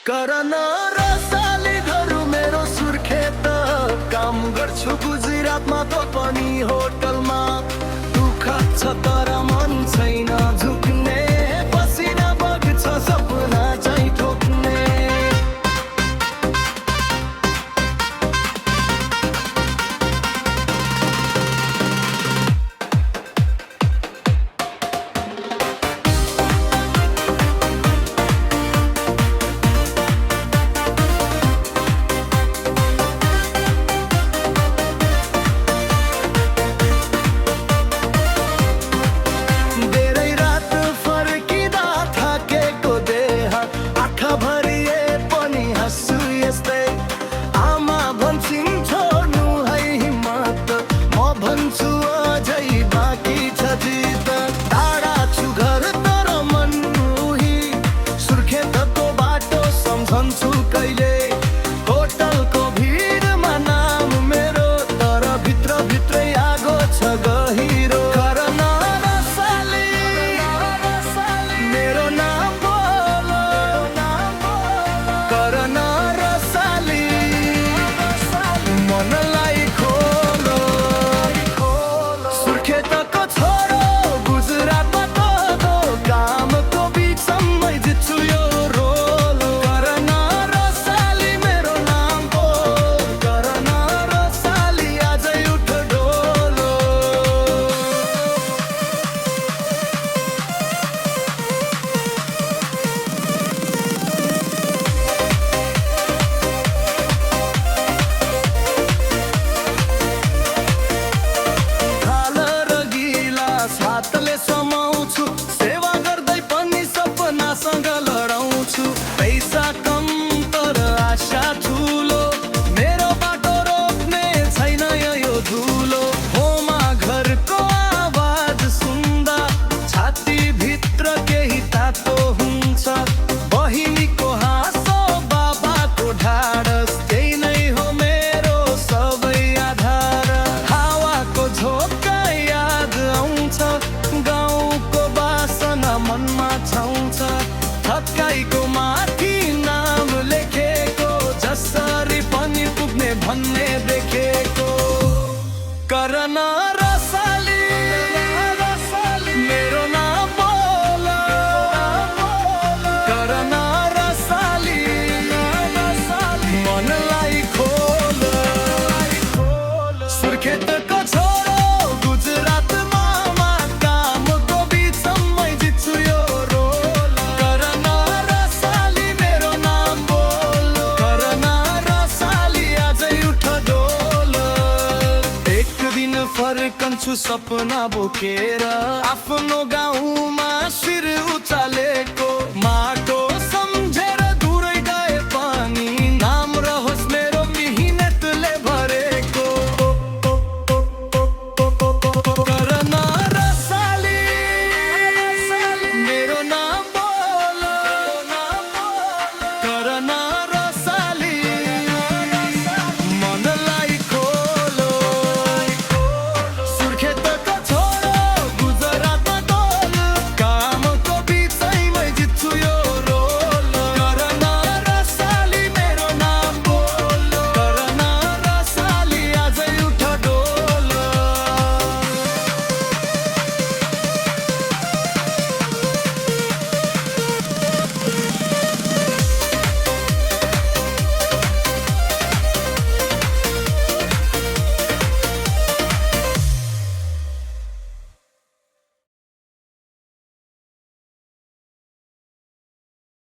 करन रसाली धरु मेरो सुर्खेत काम गर्छु गुजरातमा त पनि होटलमा दुःख छ तर मन छैन झुक्ने पसिना बग्छ सपना चाहिँ ठोक्ने आमा भन्छन् छोड्नु है हिम्मत म भन्छु अझै बाँकी छ जित टाढा छु घर तर मन उही सुर्खेतको बाटो सम्झन्छु कहिले होटलको भिडमा नाम मेरो तर भित्र भित्रै आगो छ गहिरो करन रसाली मेरो नाम बोल करन मनलाई खोलो सुर्खेतको छोरो गुजरातमा तो कामको बिचमै जित्छु यो रोल करन रसाली मेरो नाम बोल करन रसाली आजै उठ डोलो हातले समाउँछु सेवा गर्दै पनि सपनासँग लडाउँछु पैसा कम तर आशा ठुलो मेरो बाटो रोक्ने छैन यो धुलो होमा घरको आवाज सुन्दा छाती भित्र केही तातो हुन्छ बहिनीको हाँसो बाबाको ढाडस त्यही नै हो मेरो सबै आधार हावाको झोक्का याद आउँछ गाउँको बासना मनमा छाउँछ थकाइको माथि नाम लेखेको जसरी पनि पुग्ने भन्ने देखेको करन रसाली मेरो नाम बोल करन रसाली मनलाई खोल सुर्खेतको छोरो गुजरातमा कामको बिचमै जित्छु यो रोल करन रसाली मेरो नाम बोल करन रसाली आजै उठ डोल एक दिन फर्कन्छु सपना बोकेर आफ्नो गाउँमा शिर उचालेको माटो